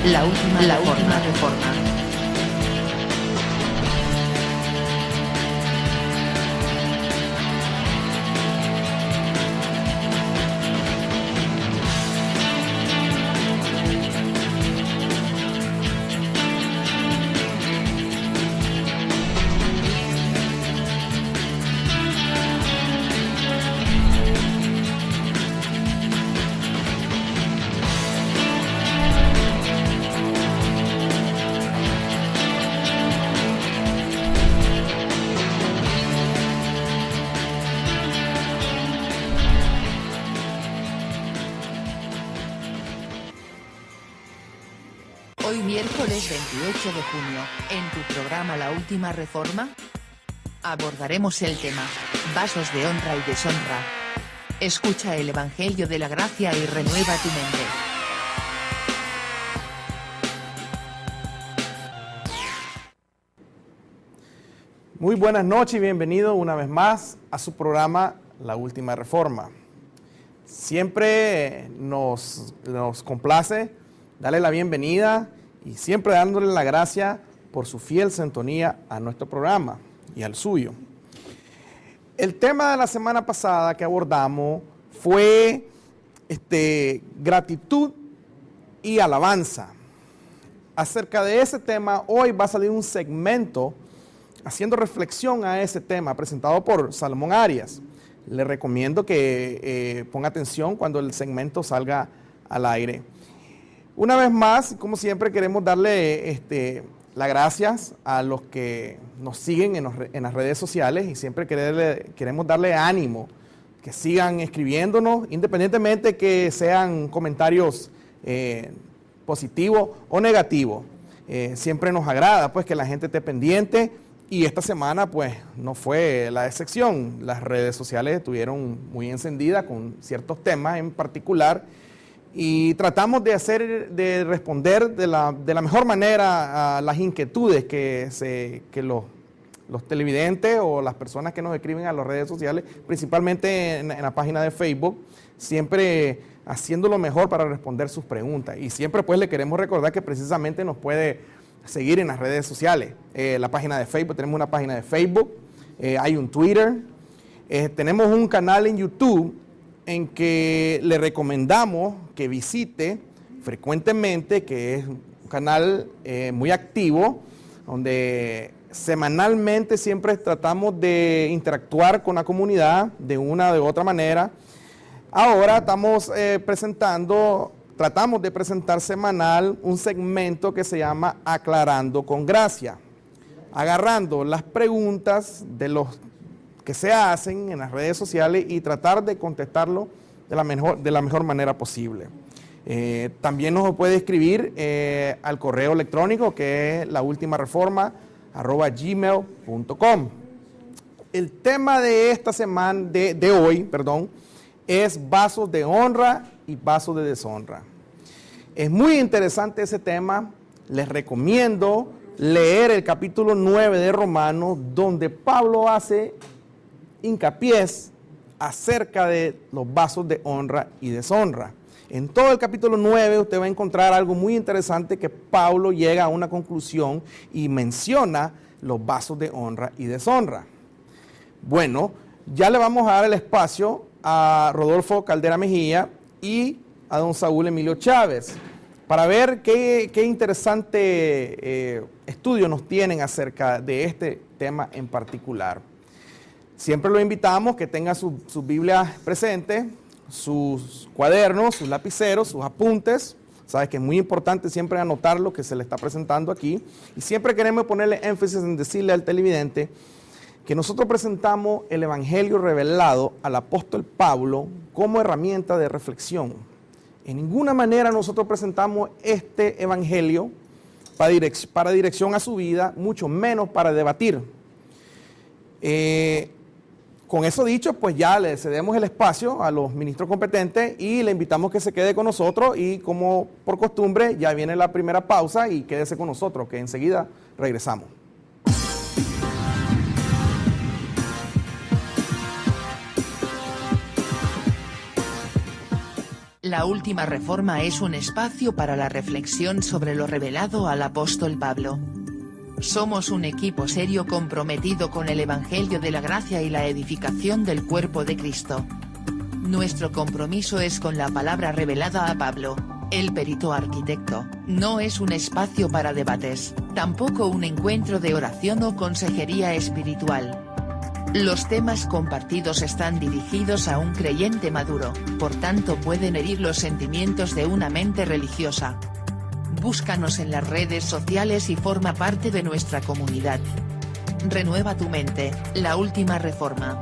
La última reforma. Hoy miércoles 28 de junio, en tu programa La Última Reforma, abordaremos el tema, vasos de honra y deshonra. Escucha el Evangelio de la Gracia y renueva tu mente. Muy buenas noches y bienvenido una vez más a su programa La Última Reforma. Siempre nos complace darle la bienvenida y siempre dándole la gracia por su fiel sintonía a nuestro programa y al suyo. El tema de la semana pasada que abordamos fue gratitud y alabanza. Acerca de ese tema, hoy va a salir un segmento haciendo reflexión a ese tema presentado por Salomón Arias. Le recomiendo que ponga atención cuando el segmento salga al aire. Una vez más, como siempre, queremos darle las gracias a los que nos siguen en las redes sociales y siempre queremos darle ánimo, que sigan escribiéndonos, independientemente que sean comentarios positivos o negativos. Siempre nos agrada pues que la gente esté pendiente y esta semana pues no fue la excepción. Las redes sociales estuvieron muy encendidas con ciertos temas en particular y tratamos de responder de la mejor manera a las inquietudes que los televidentes o las personas que nos escriben a las redes sociales, principalmente en la página de Facebook, siempre haciendo lo mejor para responder sus preguntas. Y siempre pues le queremos recordar que precisamente nos puede seguir en las redes sociales. La página de Facebook, tenemos una página de Facebook, hay un Twitter, tenemos un canal en YouTube en que le recomendamos que visite frecuentemente, que es un canal muy activo, donde semanalmente siempre tratamos de interactuar con la comunidad de una u otra manera. Ahora estamos tratamos de presentar semanal un segmento que se llama Aclarando con Gracia, agarrando las preguntas de los que se hacen en las redes sociales y tratar de contestarlo de la mejor manera posible. También nos puede escribir al correo electrónico que es laultimareforma@gmail.com. El tema de esta semana, de hoy, es vasos de honra y vasos de deshonra. Es muy interesante ese tema. Les recomiendo leer el capítulo 9 de Romanos, donde Pablo hace hincapié acerca de los vasos de honra y deshonra. En todo el capítulo 9 usted va a encontrar algo muy interesante, que Pablo llega a una conclusión y menciona los vasos de honra y deshonra. Bueno, ya le vamos a dar el espacio a Rodolfo Caldera Mejía y a don Saúl Emilio Chávez para ver qué interesante estudio nos tienen acerca de este tema en particular. Siempre lo invitamos que tenga sus Biblias presentes, sus cuadernos, sus lapiceros, sus apuntes. Sabes que es muy importante siempre anotar lo que se le está presentando aquí. Y siempre queremos ponerle énfasis en decirle al televidente que nosotros presentamos el Evangelio revelado al apóstol Pablo como herramienta de reflexión. En ninguna manera nosotros presentamos este Evangelio para dirección a su vida, mucho menos para debatir. Con eso dicho, pues ya le cedemos el espacio a los ministros competentes y le invitamos que se quede con nosotros y, como por costumbre, ya viene la primera pausa y quédese con nosotros, que enseguida regresamos. La Última Reforma es un espacio para la reflexión sobre lo revelado al apóstol Pablo. Somos un equipo serio comprometido con el Evangelio de la Gracia y la edificación del cuerpo de Cristo. Nuestro compromiso es con la palabra revelada a Pablo, el perito arquitecto. No es un espacio para debates, tampoco un encuentro de oración o consejería espiritual. Los temas compartidos están dirigidos a un creyente maduro, por tanto pueden herir los sentimientos de una mente religiosa. Búscanos en las redes sociales y forma parte de nuestra comunidad. Renueva tu mente, La Última Reforma.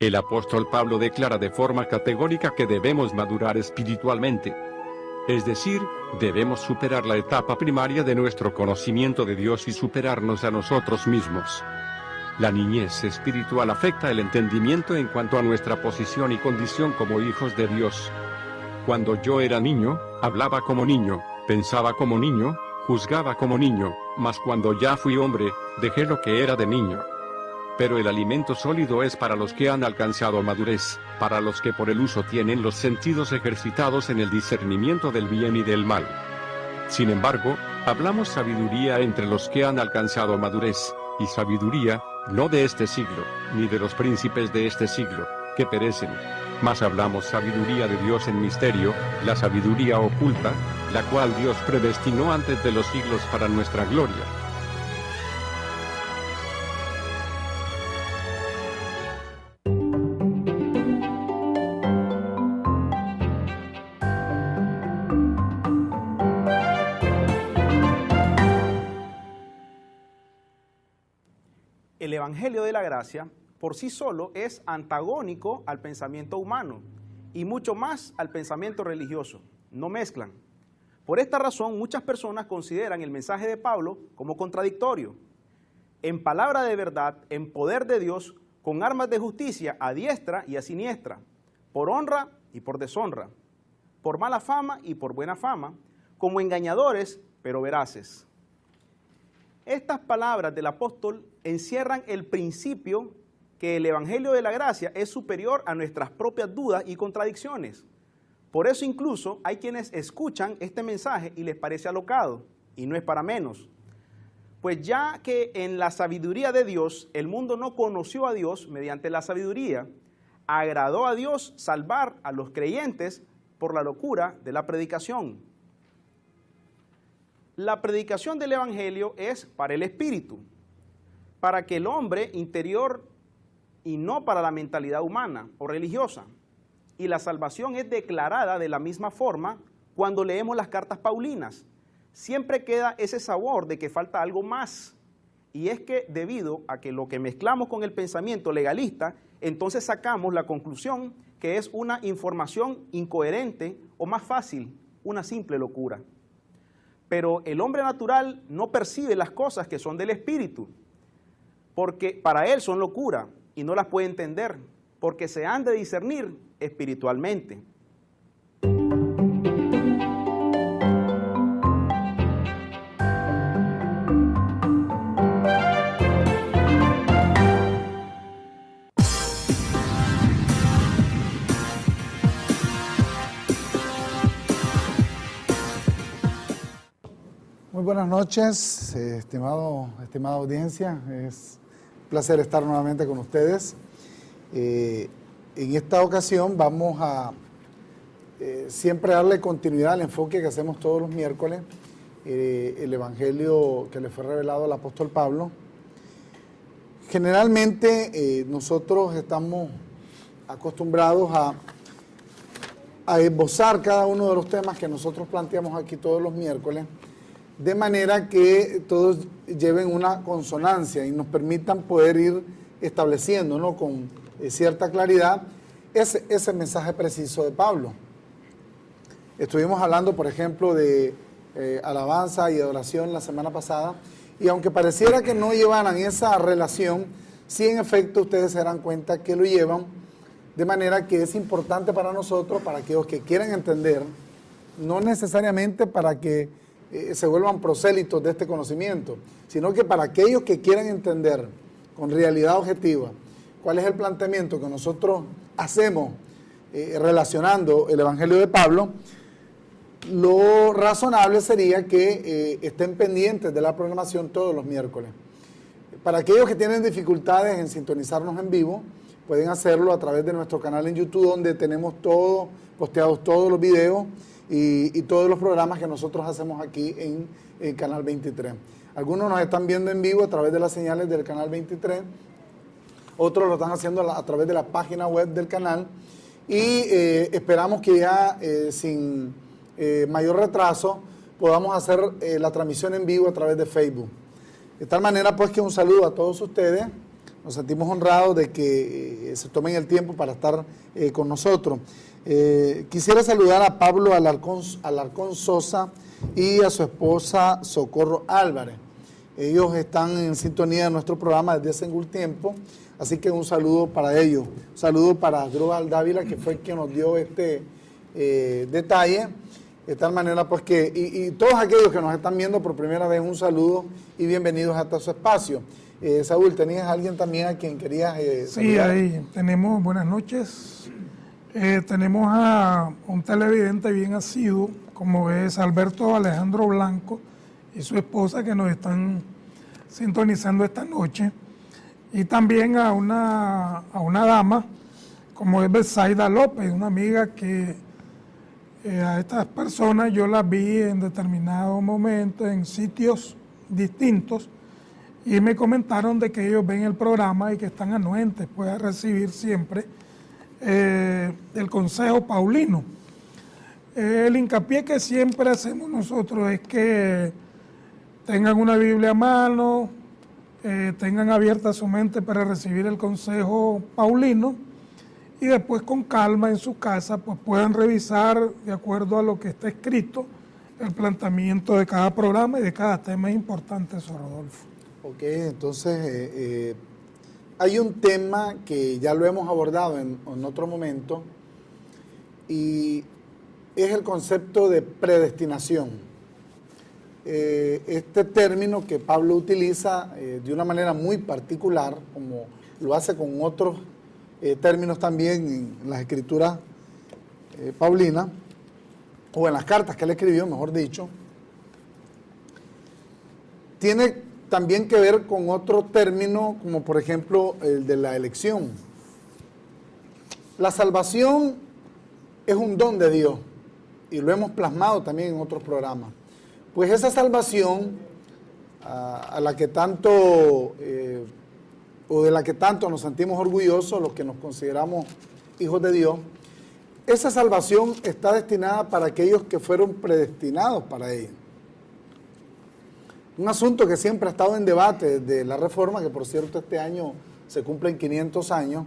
El apóstol Pablo declara de forma categórica que debemos madurar espiritualmente. Es decir, debemos superar la etapa primaria de nuestro conocimiento de Dios y superarnos a nosotros mismos. La niñez espiritual afecta el entendimiento en cuanto a nuestra posición y condición como hijos de Dios. Cuando yo era niño, hablaba como niño, pensaba como niño, juzgaba como niño, mas cuando ya fui hombre, dejé lo que era de niño. Pero el alimento sólido es para los que han alcanzado madurez, para los que por el uso tienen los sentidos ejercitados en el discernimiento del bien y del mal. Sin embargo, hablamos sabiduría entre los que han alcanzado madurez, y sabiduría, no de este siglo, ni de los príncipes de este siglo, que perecen. Mas hablamos sabiduría de Dios en misterio, la sabiduría oculta, la cual Dios predestinó antes de los siglos para nuestra gloria. El Evangelio de la Gracia por sí solo es antagónico al pensamiento humano y mucho más al pensamiento religioso. No mezclan. Por esta razón, muchas personas consideran el mensaje de Pablo como contradictorio. En palabra de verdad, en poder de Dios, con armas de justicia a diestra y a siniestra, por honra y por deshonra, por mala fama y por buena fama, como engañadores pero veraces. Estas palabras del apóstol encierran el principio que el Evangelio de la Gracia es superior a nuestras propias dudas y contradicciones. Por eso incluso hay quienes escuchan este mensaje y les parece alocado, y no es para menos. Pues ya que en la sabiduría de Dios el mundo no conoció a Dios mediante la sabiduría, agradó a Dios salvar a los creyentes por la locura de la predicación. La predicación del Evangelio es para el espíritu, para que el hombre interior y no para la mentalidad humana o religiosa. Y la salvación es declarada de la misma forma cuando leemos las cartas paulinas. Siempre queda ese sabor de que falta algo más. Y es que debido a que lo que mezclamos con el pensamiento legalista, entonces sacamos la conclusión que es una información incoherente o más fácil, una simple locura. Pero el hombre natural no percibe las cosas que son del espíritu, porque para él son locura y no las puede entender, porque se han de discernir espiritualmente. Muy buenas noches, estimada audiencia. Es un placer estar nuevamente con ustedes. En esta ocasión vamos a siempre darle continuidad al enfoque que hacemos todos los miércoles, el Evangelio que le fue revelado al apóstol Pablo. Generalmente nosotros estamos acostumbrados a esbozar cada uno de los temas que nosotros planteamos aquí todos los miércoles, de manera que todos lleven una consonancia y nos permitan poder ir estableciendo, ¿no?, con cierta claridad ese mensaje preciso de Pablo. Estuvimos hablando, por ejemplo, de alabanza y adoración la semana pasada, y aunque pareciera que no llevaran esa relación, sí en efecto ustedes se darán cuenta que lo llevan, de manera que es importante para nosotros, para aquellos que quieran entender, no necesariamente para que se vuelvan prosélitos de este conocimiento, sino que para aquellos que quieran entender con realidad objetiva cuál es el planteamiento que nosotros hacemos relacionando el Evangelio de Pablo, lo razonable sería que estén pendientes de la programación todos los miércoles. Para aquellos que tienen dificultades en sintonizarnos en vivo, pueden hacerlo a través de nuestro canal en YouTube, donde tenemos posteados todos los videos y todos los programas que nosotros hacemos aquí en el Canal 23. Algunos nos están viendo en vivo a través de las señales del Canal 23, otros lo están haciendo a través de la página web del canal, y esperamos que ya sin mayor retraso podamos hacer la transmisión en vivo a través de Facebook. De tal manera pues que un saludo a todos ustedes. Nos sentimos honrados de que se tomen el tiempo para estar con nosotros. Quisiera saludar a Pablo Alarcón Sosa y a su esposa Socorro Álvarez. Ellos están en sintonía de nuestro programa desde hace algún tiempo, así que un saludo para ellos. Un saludo para Asdrúbal Dávila, que fue quien nos dio este detalle. De tal manera pues que, y todos aquellos que nos están viendo por primera vez, un saludo y bienvenidos hasta su espacio. Saúl, ¿tenías a alguien también a quien querías Sí, saludar? ahí tenemos, buenas noches. Tenemos a un televidente bien asiduo, como es Alberto Alejandro Blanco y su esposa, que nos están sintonizando esta noche. Y también a una dama, como es Betsaida López, una amiga que a estas personas yo las vi en determinados momentos en sitios distintos, y me comentaron de que ellos ven el programa y que están anuentes pues a recibir siempre el consejo paulino. El hincapié que siempre hacemos nosotros es que tengan una Biblia a mano, tengan abierta su mente para recibir el consejo paulino, y después con calma en su casa pues puedan revisar de acuerdo a lo que está escrito el planteamiento de cada programa y de cada tema importante, Sor Rodolfo. Ok, entonces hay un tema que ya lo hemos abordado en otro momento, y es el concepto de predestinación. Este término que Pablo utiliza de una manera muy particular, como lo hace con otros términos también en las escrituras paulinas, o en las cartas que él escribió, mejor dicho, tiene también que ver con otro término, como por ejemplo el de la elección. La salvación es un don de Dios, y lo hemos plasmado también en otros programas. Pues esa salvación a la que tanto, o de la que tanto nos sentimos orgullosos los que nos consideramos hijos de Dios, esa salvación está destinada para aquellos que fueron predestinados para ella. Un asunto que siempre ha estado en debate desde la Reforma, que por cierto este año se cumplen 500 años,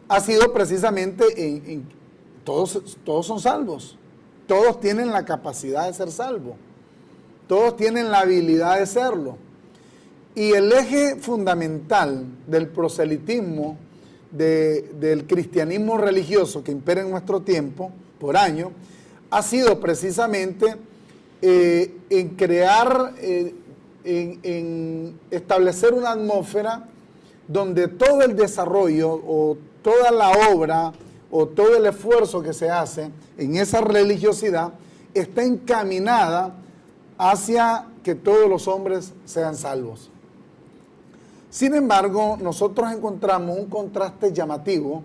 ha sido precisamente todos son salvos, todos tienen la capacidad de ser salvos, todos tienen la habilidad de serlo. Y el eje fundamental del proselitismo, del cristianismo religioso que impera en nuestro tiempo, por año, ha sido precisamente en crear, en establecer una atmósfera donde todo el desarrollo o toda la obra o todo el esfuerzo que se hace en esa religiosidad está encaminada hacia que todos los hombres sean salvos. Sin embargo, nosotros encontramos un contraste llamativo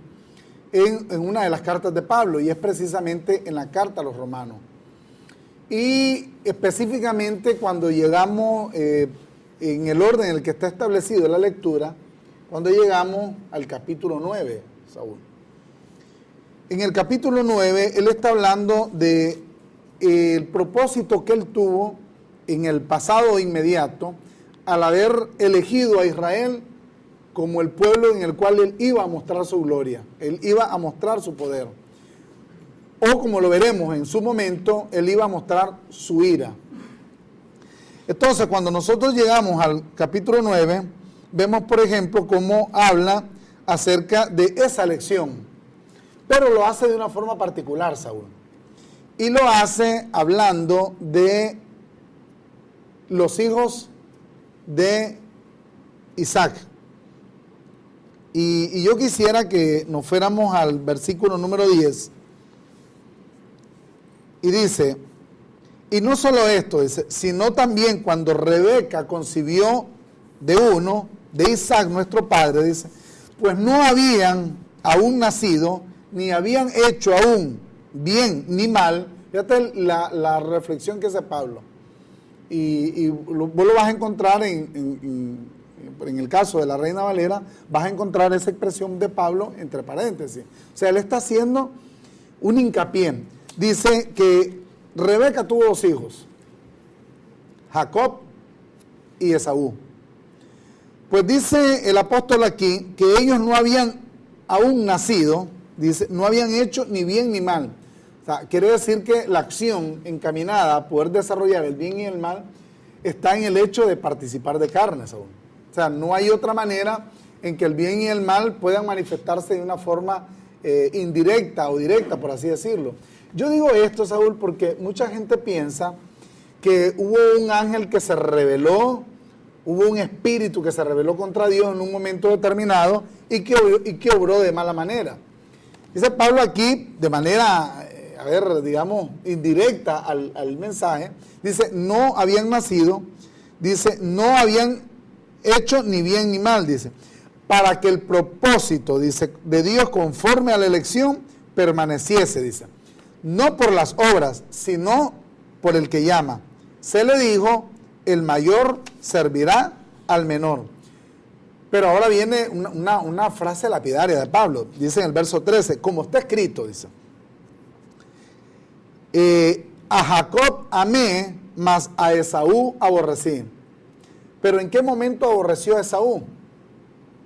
en una de las cartas de Pablo, y es precisamente en la carta a los romanos. Y específicamente cuando llegamos en el orden en el que está establecido la lectura, cuando llegamos al capítulo 9, Saúl. En el capítulo 9, él está hablando de el propósito que él tuvo en el pasado inmediato, al haber elegido a Israel como el pueblo en el cual él iba a mostrar su gloria, él iba a mostrar su poder. O como lo veremos en su momento, él iba a mostrar su ira. Entonces, cuando nosotros llegamos al capítulo 9, vemos, por ejemplo, cómo habla acerca de esa elección. Pero lo hace de una forma particular, Saúl. Y lo hace hablando de los hijos de Isaac. Y yo quisiera que nos fuéramos al versículo número 10. Y dice, y no solo esto, dice, sino también cuando Rebeca concibió de uno, de Isaac, nuestro padre, dice, pues no habían aún nacido, ni habían hecho aún bien ni mal. Fíjate la reflexión que hace Pablo. Y vos lo vas a encontrar en el caso de la Reina Valera, vas a encontrar esa expresión de Pablo entre paréntesis. O sea, él está haciendo un hincapié. Dice que Rebeca tuvo 2 hijos, Jacob y Esaú. Pues dice el apóstol aquí que ellos no habían aún nacido, dice, no habían hecho ni bien ni mal. O sea, quiere decir que la acción encaminada a poder desarrollar el bien y el mal está en el hecho de participar de carnes aún. O sea, no hay otra manera en que el bien y el mal puedan manifestarse de una forma indirecta o directa, por así decirlo. Yo digo esto, Saúl, porque mucha gente piensa que hubo un ángel que se rebeló, hubo un espíritu que se rebeló contra Dios en un momento determinado y que obró de mala manera. Dice Pablo aquí, de manera, digamos, indirecta al mensaje, dice, no habían nacido, dice, no habían hecho ni bien ni mal, dice, para que el propósito, dice, de Dios conforme a la elección permaneciese, dice, no por las obras, sino por el que llama. Se le dijo, el mayor servirá al menor. Pero ahora viene una frase lapidaria de Pablo, dice en el verso 13, como está escrito, dice, a Jacob amé, mas a Esaú aborrecí. Pero ¿en qué momento aborreció a Esaú?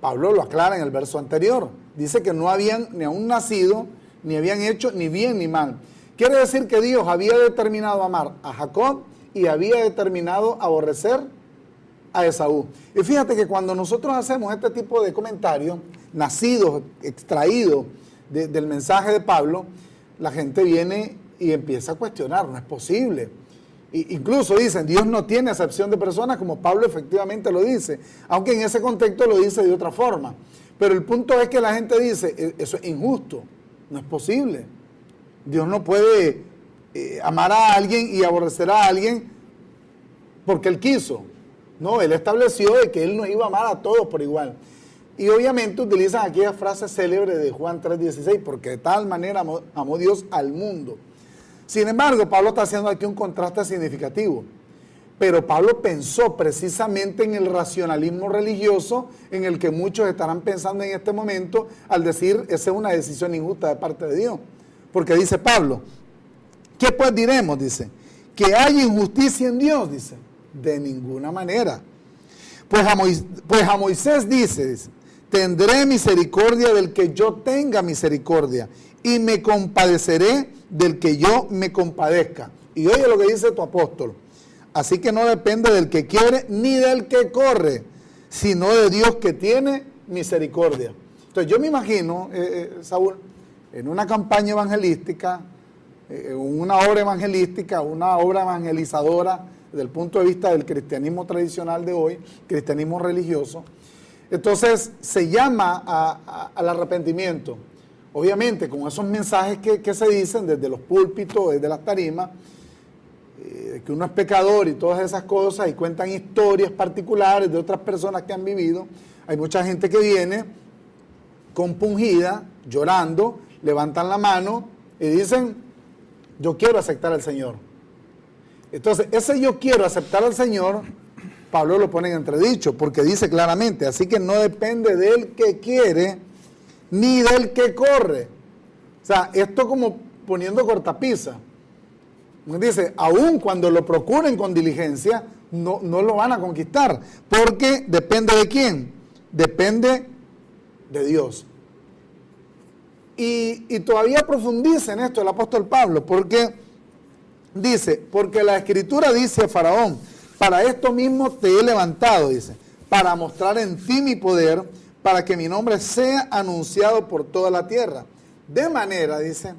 Pablo lo aclara en el verso anterior. Dice que no habían ni aún nacido, ni habían hecho ni bien ni mal. Quiere decir que Dios había determinado amar a Jacob y había determinado aborrecer a Esaú. Y fíjate que cuando nosotros hacemos este tipo de comentarios, nacidos, extraídos del mensaje de Pablo, la gente viene y empieza a cuestionar, no es posible. Incluso dicen, Dios no tiene acepción de personas, como Pablo efectivamente lo dice, aunque en ese contexto lo dice de otra forma. Pero el punto es que la gente dice, eso es injusto, no es posible. Dios no puede amar a alguien y aborrecer a alguien porque Él quiso. No, Él estableció de que Él nos iba a amar a todos por igual. Y obviamente utilizan aquella frase célebre de Juan 3:16, porque de tal manera amó Dios al mundo. Sin embargo, Pablo está haciendo aquí un contraste significativo. Pero Pablo pensó precisamente en el racionalismo religioso en el que muchos estarán pensando en este momento al decir, esa es una decisión injusta de parte de Dios. Porque dice Pablo, ¿qué pues diremos? Dice, que hay injusticia en Dios, dice, de ninguna manera. Pues a Moisés dice, tendré misericordia del que yo tenga misericordia y me compadeceré del que yo me compadezca. Y oye lo que dice tu apóstol. Así que no depende del que quiere ni del que corre, sino de Dios que tiene misericordia. Entonces yo me imagino, Saúl, en una campaña evangelística, una obra evangelística, una obra evangelizadora desde el punto de vista del cristianismo tradicional de hoy, cristianismo religioso. Entonces se llama al arrepentimiento. Obviamente con esos mensajes que se dicen desde los púlpitos, desde las tarimas, que uno es pecador y todas esas cosas, y cuentan historias particulares de otras personas que han vivido. Hay mucha gente que viene compungida, llorando, levantan la mano y dicen, yo quiero aceptar al Señor. Entonces, ese yo quiero aceptar al Señor, Pablo lo pone en entredicho, porque dice claramente, así que no depende del que quiere, ni del que corre. O sea, esto como poniendo cortapisa. Dice, aun cuando lo procuren con diligencia, no lo van a conquistar, porque depende de quién, depende de Dios. Y todavía profundiza en esto el apóstol Pablo, porque dice, porque la Escritura dice a Faraón, para esto mismo te he levantado, dice, para mostrar en ti mi poder, para que mi nombre sea anunciado por toda la tierra. De manera, dice,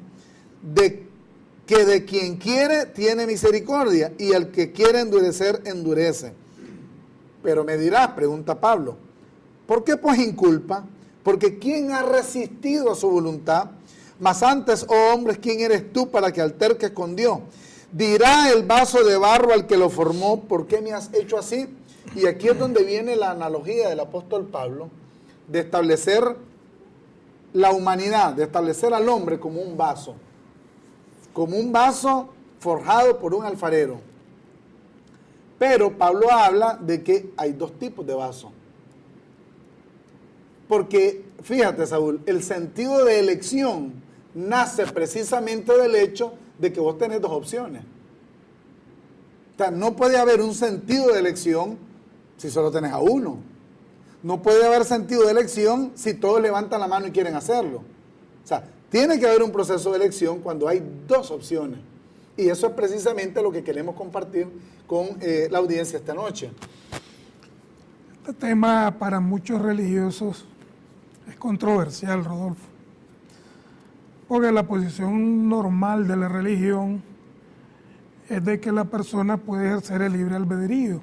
que de quien quiere tiene misericordia, y al que quiere endurecer, endurece. Pero me dirás, pregunta Pablo, ¿por qué pues inculpa? Porque ¿quién ha resistido a su voluntad? Mas antes, oh hombres, ¿quién eres tú para que alterques con Dios? Dirá el vaso de barro al que lo formó, ¿por qué me has hecho así? Y aquí es donde viene la analogía del apóstol Pablo de establecer la humanidad, de establecer al hombre como un vaso forjado por un alfarero. Pero Pablo habla de que hay dos tipos de vasos. Porque, fíjate, Saúl, el sentido de elección nace precisamente del hecho de que vos tenés dos opciones. O sea, no puede haber un sentido de elección si solo tenés a uno. No puede haber sentido de elección si todos levantan la mano y quieren hacerlo. O sea, tiene que haber un proceso de elección cuando hay dos opciones. Y eso es precisamente lo que queremos compartir con la audiencia esta noche. Este tema para muchos religiosos es controversial, Rodolfo, porque la posición normal de la religión es de que la persona puede ejercer el libre albedrío.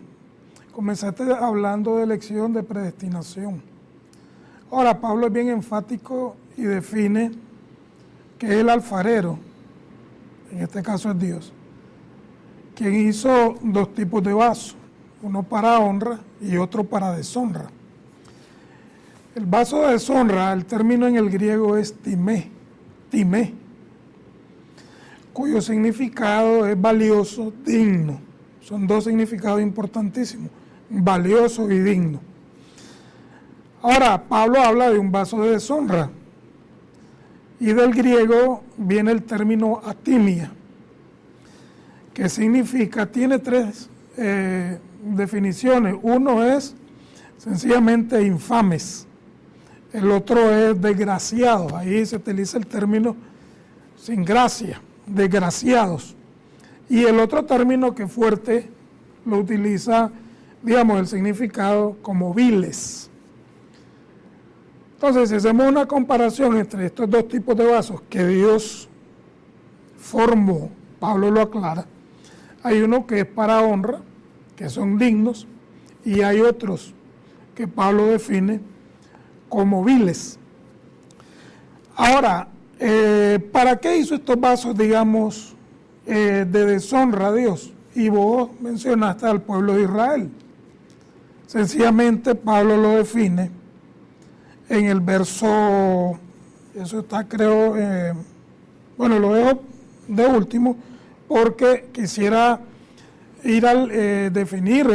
Comenzaste hablando de elección, de predestinación. Ahora, Pablo es bien enfático y define que es el alfarero, en este caso es Dios, quien hizo dos tipos de vasos, uno para honra y otro para deshonra. El vaso de deshonra, el término en el griego es timé, cuyo significado es valioso, digno. Son dos significados importantísimos, valioso y digno. Ahora, Pablo habla de un vaso de deshonra, y del griego viene el término atimia, que significa, tiene tres definiciones. Uno es sencillamente infames, el otro es desgraciado, ahí se utiliza el término sin gracia, desgraciados. Y el otro término que fuerte lo utiliza, digamos, el significado como viles. Entonces, si hacemos una comparación entre estos dos tipos de vasos que Dios formó, Pablo lo aclara, hay uno que es para honra, que son dignos, y hay otros que Pablo define como viles. Ahora, ¿para qué hizo estos vasos, digamos, de deshonra a Dios? Y vos mencionaste al pueblo de Israel. Sencillamente Pablo lo define en el verso, eso está creo, bueno, lo dejo de último porque quisiera ir al definir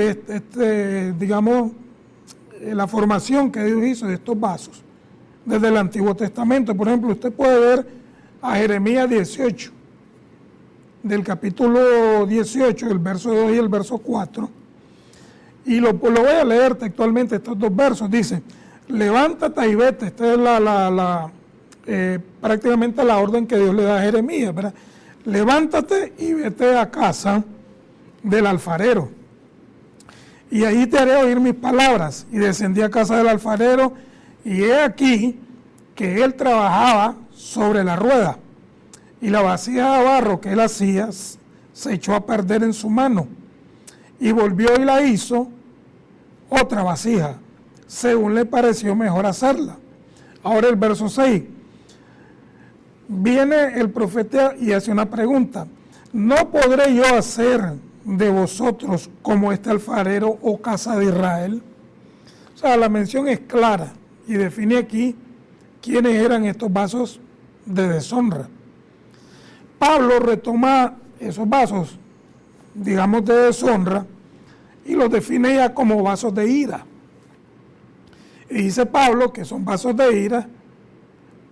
digamos, la formación que Dios hizo de estos vasos desde el Antiguo Testamento. Por ejemplo, usted puede ver a Jeremías 18, del capítulo 18, el verso 2 y el verso 4, y lo voy a leer textualmente estos dos versos. Dice: levántate y vete. Esta es prácticamente la orden que Dios le da a Jeremías, ¿verdad? Levántate y vete a casa del alfarero, y ahí te haré oír mis palabras. Y descendí a casa del alfarero, y he aquí que él trabajaba sobre la rueda, y la vasija de barro que él hacía se echó a perder en su mano, y volvió y la hizo otra vasija, según le pareció mejor hacerla. Ahora el verso 6, viene el profeta y hace una pregunta: ¿no podré yo hacer de vosotros como este alfarero, oh casa de Israel? O sea, la mención es clara y define aquí quiénes eran estos vasos de deshonra. Pablo retoma esos vasos, digamos, de deshonra, y los define ya como vasos de ira. Y dice Pablo que son vasos de ira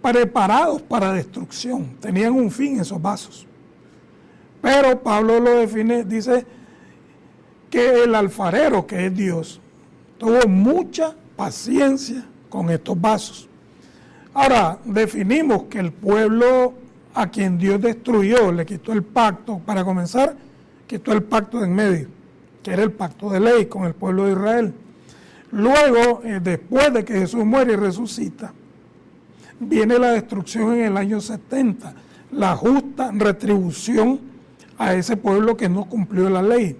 preparados para destrucción. Tenían un fin esos vasos. Pero Pablo lo define, dice que el alfarero, que es Dios, tuvo mucha paciencia con estos vasos. Ahora, definimos que el pueblo a quien Dios destruyó, le quitó el pacto, para comenzar, quitó el pacto de en medio, que era el pacto de ley con el pueblo de Israel. Luego, después de que Jesús muere y resucita, viene la destrucción en el año 70, la justa retribución a ese pueblo que no cumplió la ley.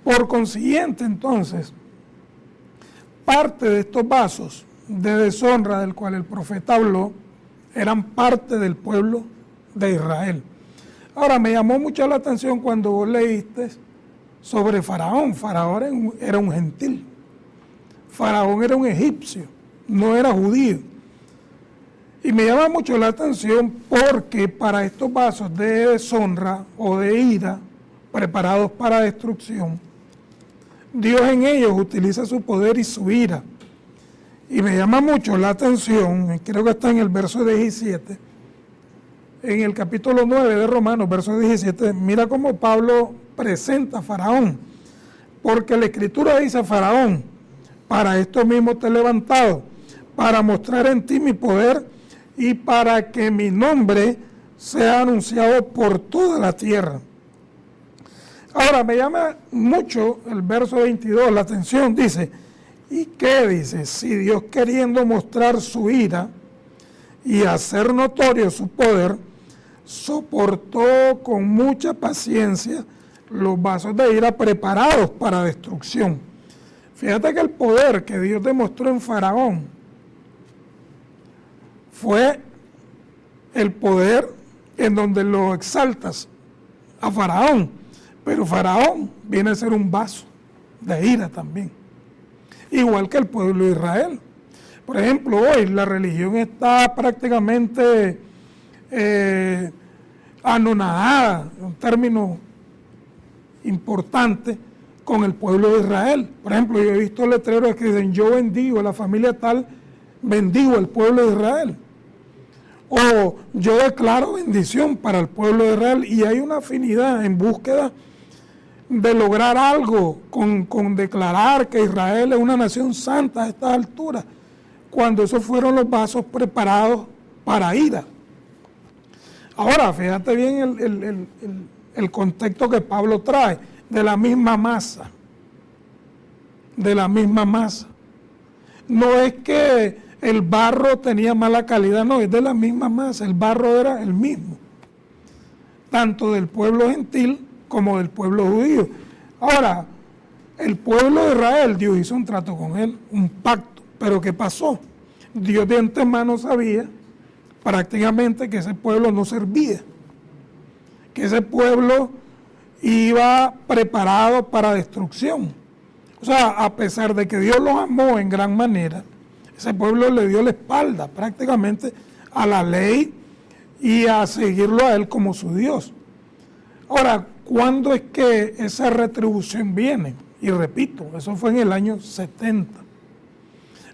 Por consiguiente, entonces, parte de estos vasos de deshonra del cual el profeta habló eran parte del pueblo de Israel. Ahora, me llamó mucho la atención cuando vos leíste sobre Faraón. Faraón era un gentil. Faraón era un egipcio, no era judío. Y me llama mucho la atención porque para estos vasos de deshonra o de ira, preparados para destrucción, Dios en ellos utiliza su poder y su ira. Y me llama mucho la atención, creo que está en el verso 17, en el capítulo 9 de Romanos, verso 17, mira cómo Pablo presenta a Faraón. Porque la Escritura dice: Faraón, para esto mismo te he levantado, para mostrar en ti mi poder y para que mi nombre sea anunciado por toda la tierra. Ahora, me llama mucho el verso 22, la atención, dice: ¿y qué dice? Si Dios, queriendo mostrar su ira y hacer notorio su poder, soportó con mucha paciencia los vasos de ira preparados para destrucción. Fíjate que el poder que Dios demostró en Faraón fue el poder en donde lo exaltas a Faraón, pero Faraón viene a ser un vaso de ira también, igual que el pueblo de Israel. Por ejemplo, hoy la religión está prácticamente anonadada, un término importante, con el pueblo de Israel. Por ejemplo, yo he visto letreros que dicen: yo bendigo a la familia tal, bendigo al pueblo de Israel. O yo declaro bendición para el pueblo de Israel. Y hay una afinidad en búsqueda de lograr algo con declarar que Israel es una nación santa a estas alturas, cuando esos fueron los vasos preparados para ira. Ahora, fíjate bien el contexto que Pablo trae, de la misma masa. De la misma masa. No es que el barro tenía mala calidad, no, es de la misma masa, el barro era el mismo, tanto del pueblo gentil como del pueblo judío. Ahora, el pueblo de Israel, Dios hizo un trato con él, un pacto, pero ¿qué pasó? Dios de antemano sabía prácticamente que ese pueblo no servía, que ese pueblo iba preparado para destrucción. O sea, a pesar de que Dios los amó en gran manera, ese pueblo le dio la espalda prácticamente a la ley y a seguirlo a él como su Dios. Ahora, ¿cuándo es que esa retribución viene? Y repito, eso fue en el año 70.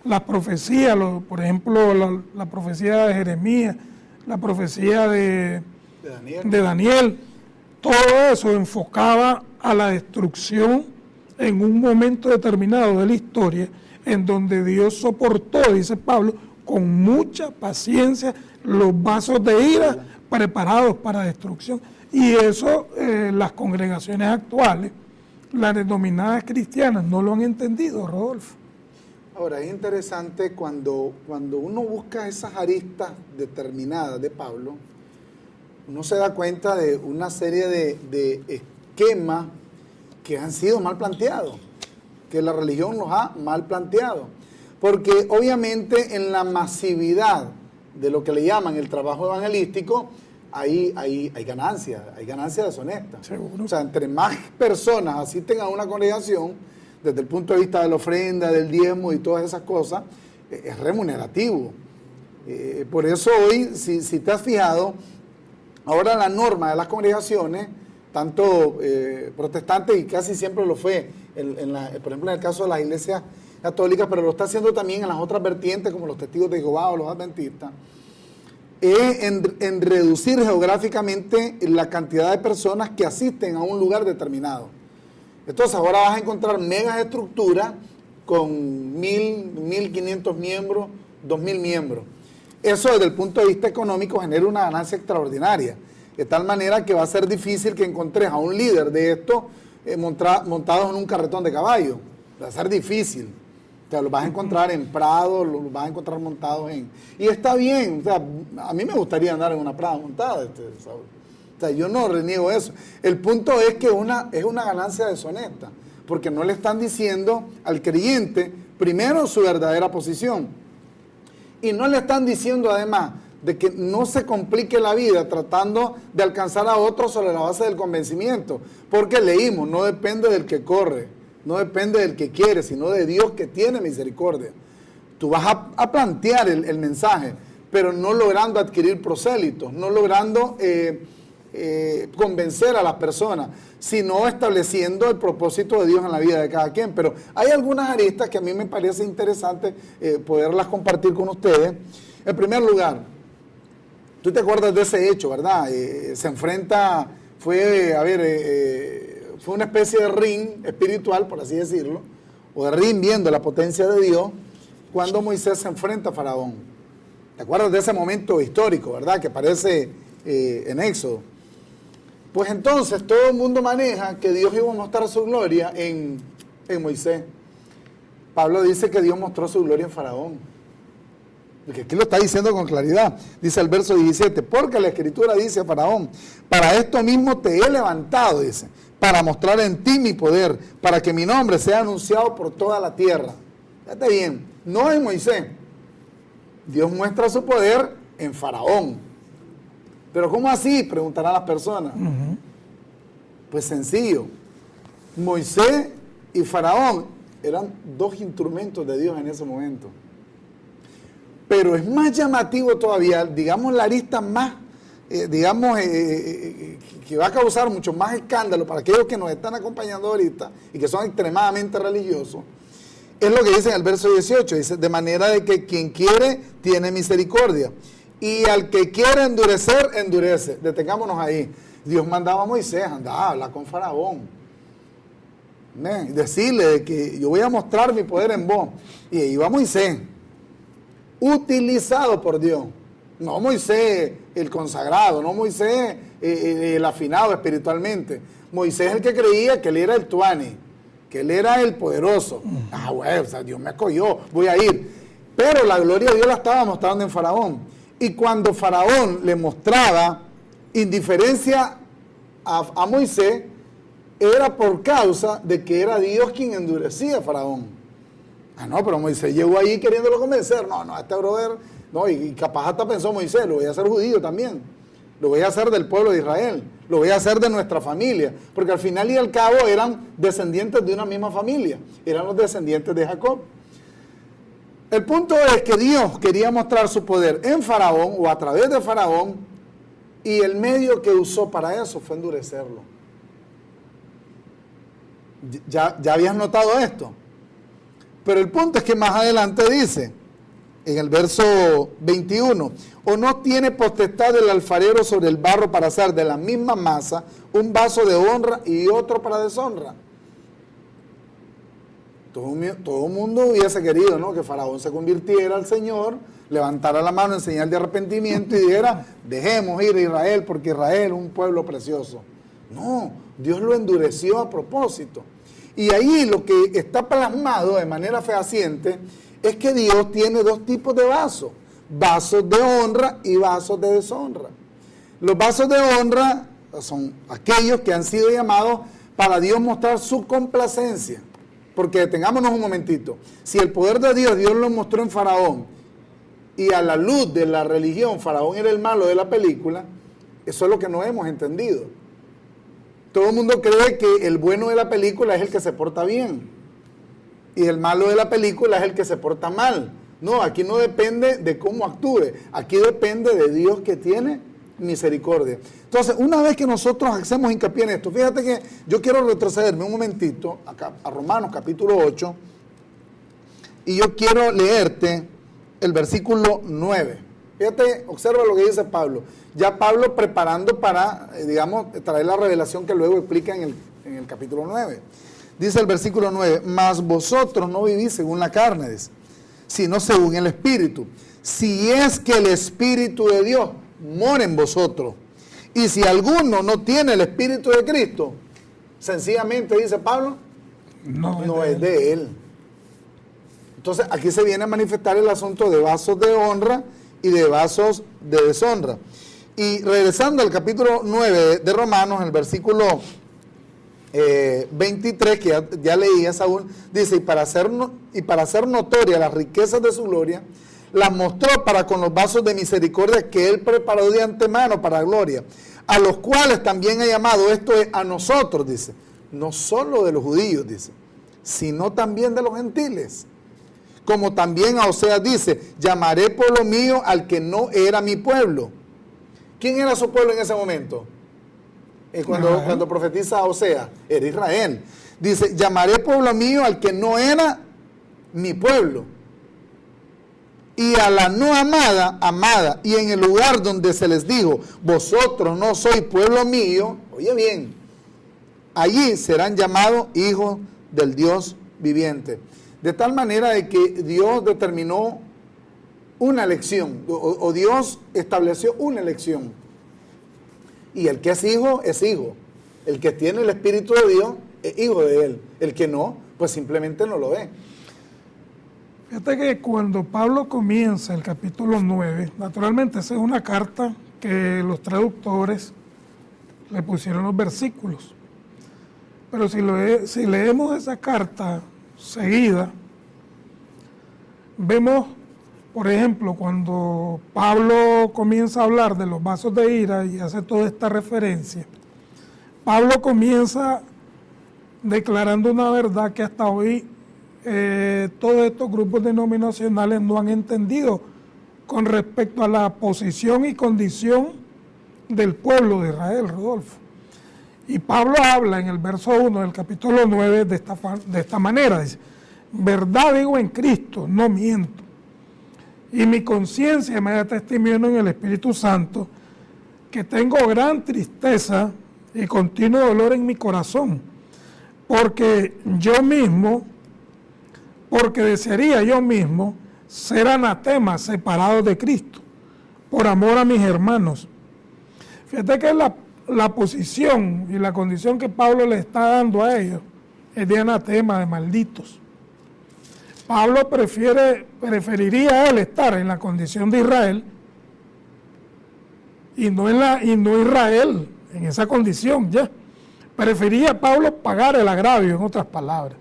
Las profecías, por ejemplo, la profecía de Jeremías, la profecía de Daniel, todo eso enfocaba a la destrucción en un momento determinado de la historia, en donde Dios soportó, dice Pablo, con mucha paciencia los vasos de ira preparados para destrucción. Y eso las congregaciones actuales, las denominadas cristianas, no lo han entendido, Rodolfo. Ahora, es interesante cuando uno busca esas aristas determinadas de Pablo, uno se da cuenta de una serie de esquemas que han sido mal planteados, que la religión los ha mal planteado. Porque obviamente en la masividad de lo que le llaman el trabajo evangelístico, hay ganancias deshonestas. Seguro. O sea, entre más personas asisten a una congregación, desde el punto de vista de la ofrenda, del diezmo y todas esas cosas, es remunerativo. Por eso hoy, si te has fijado, ahora la norma de las congregaciones, tanto protestantes, y casi siempre lo fue, por ejemplo en el caso de las iglesias católicas, pero lo está haciendo también en las otras vertientes, como los testigos de Jehová o los adventistas, es en reducir geográficamente la cantidad de personas que asisten a un lugar determinado. Entonces ahora vas a encontrar megas estructuras con 1,000, 1,500 miembros, 2,000 miembros. Eso desde el punto de vista económico genera una ganancia extraordinaria, de tal manera que va a ser difícil que encontres a un líder de esto montados en un carretón de caballo. Va a ser difícil. O sea, los vas a encontrar en Prado, los vas a encontrar montados en... Y está bien, o sea, a mí me gustaría andar en una Prada montada, Saúl. O sea, yo no reniego eso. El punto es que es una ganancia deshonesta, porque no le están diciendo al creyente, primero, su verdadera posición. Y no le están diciendo además de que no se complique la vida tratando de alcanzar a otros sobre la base del convencimiento. Porque leímos, no depende del que corre, no depende del que quiere, sino de Dios que tiene misericordia. Tú vas a plantear el mensaje, pero no logrando adquirir prosélitos, no logrando convencer a las personas, sino estableciendo el propósito de Dios en la vida de cada quien. Pero hay algunas aristas que a mí me parece interesante poderlas compartir con ustedes. En primer lugar, tú te acuerdas de ese hecho, ¿verdad? Se enfrenta, fue una especie de ring espiritual, por así decirlo, o de ring viendo la potencia de Dios, cuando Moisés se enfrenta a Faraón. ¿Te acuerdas de ese momento histórico, verdad? Que aparece en Éxodo. Pues entonces todo el mundo maneja que Dios iba a mostrar su gloria en Moisés. Pablo dice que Dios mostró su gloria en Faraón. Porque aquí lo está diciendo con claridad. Dice el verso 17, porque la Escritura dice a Faraón, para esto mismo te he levantado, dice, para mostrar en ti mi poder, para que mi nombre sea anunciado por toda la tierra. Fíjate bien, no en Moisés. Dios muestra su poder en Faraón. ¿Pero cómo así? Preguntarán las personas. Pues sencillo. Moisés y Faraón eran dos instrumentos de Dios en ese momento. Pero es más llamativo todavía, digamos, la arista más, que va a causar mucho más escándalo para aquellos que nos están acompañando ahorita y que son extremadamente religiosos, es lo que dice en el verso 18, dice, de manera de que quien quiere tiene misericordia. Y al que quiere endurecer, endurece. Detengámonos ahí. Dios mandaba a Moisés, andaba, hablar con Faraón. Decirle de que yo voy a mostrar mi poder en vos. Y ahí va Moisés, utilizado por Dios. No Moisés el consagrado, no Moisés el afinado espiritualmente. Moisés el que creía que él era el tuani, que él era el poderoso. Bueno, o sea, Dios me escogió, voy a ir. Pero la gloria de Dios la estaba mostrando en Faraón. Y cuando Faraón le mostraba indiferencia a Moisés, era por causa de que era Dios quien endurecía a Faraón. No, pero Moisés llegó ahí queriéndolo convencer. No, este brother, no, y capaz hasta pensó Moisés, lo voy a hacer judío también. Lo voy a hacer del pueblo de Israel. Lo voy a hacer de nuestra familia. Porque al final y al cabo eran descendientes de una misma familia. Eran los descendientes de Jacob. El punto es que Dios quería mostrar su poder en Faraón o a través de Faraón, y el medio que usó para eso fue endurecerlo. ¿Ya habías notado esto? Pero el punto es que más adelante dice, en el verso 21, o no tiene potestad el alfarero sobre el barro para hacer de la misma masa un vaso de honra y otro para deshonra. Todo el mundo hubiese querido, ¿no?, que Faraón se convirtiera al Señor, levantara la mano en señal de arrepentimiento y dijera, dejemos ir a Israel porque Israel es un pueblo precioso. No, Dios lo endureció a propósito. Y ahí lo que está plasmado de manera fehaciente es que Dios tiene dos tipos de vasos, vasos de honra y vasos de deshonra. Los vasos de honra son aquellos que han sido llamados para Dios mostrar su complacencia. Porque detengámonos un momentito. Si el poder de Dios lo mostró en Faraón, y a la luz de la religión Faraón era el malo de la película, eso es lo que no hemos entendido. Todo el mundo cree que el bueno de la película es el que se porta bien, y el malo de la película es el que se porta mal. No, aquí no depende de cómo actúe, aquí depende de Dios que tiene misericordia. Entonces, una vez que nosotros hacemos hincapié en esto, fíjate que yo quiero retrocederme un momentito acá, a Romanos capítulo 8, y yo quiero leerte el versículo 9. Fíjate, observa lo que dice Pablo. Ya Pablo preparando para, traer la revelación que luego explica en el capítulo 9. Dice el versículo 9, mas vosotros no vivís según la carne, sino según el Espíritu. Si es que el Espíritu de Dios mora en vosotros. Y si alguno no tiene el Espíritu de Cristo, sencillamente, dice Pablo, no es de él. Entonces aquí se viene a manifestar el asunto de vasos de honra y de vasos de deshonra. Y regresando al capítulo 9 de Romanos, en el versículo 23, que ya leías aún, dice, y para hacer notoria las riquezas de su gloria, las mostró para con los vasos de misericordia que Él preparó de antemano para gloria, a los cuales también ha llamado, esto es a nosotros, dice, no solo de los judíos, dice, sino también de los gentiles. Como también a Oseas dice, llamaré pueblo mío al que no era mi pueblo. ¿Quién era su pueblo en ese momento? Cuando profetiza a Oseas, era Israel. Dice, llamaré pueblo mío al que no era mi pueblo. Y a la no amada, amada. Y en el lugar donde se les dijo, vosotros no sois pueblo mío, oye bien, allí serán llamados hijos del Dios viviente. De tal manera de que Dios determinó una elección, o Dios estableció una elección. Y el que es hijo, es hijo. El que tiene el Espíritu de Dios, es hijo de Él. El que no, pues simplemente no lo ve. Fíjate que cuando Pablo comienza el capítulo 9, naturalmente esa es una carta que los traductores le pusieron los versículos. Pero si leemos esa carta seguida, vemos, por ejemplo, cuando Pablo comienza a hablar de los vasos de ira y hace toda esta referencia, Pablo comienza declarando una verdad que hasta hoy todos estos grupos denominacionales no han entendido con respecto a la posición y condición del pueblo de Israel, Rodolfo. Y Pablo habla en el verso 1 del capítulo 9 de esta manera, dice, verdad digo en Cristo, no miento. Y mi conciencia me da testimonio en el Espíritu Santo que tengo gran tristeza y continuo dolor en mi corazón, porque desearía yo mismo ser anatema separado de Cristo, por amor a mis hermanos. Fíjate que la posición y la condición que Pablo le está dando a ellos es de anatema, de malditos. Pablo preferiría él estar en la condición de Israel y no Israel en esa condición ya. Prefería Pablo pagar el agravio, en otras palabras.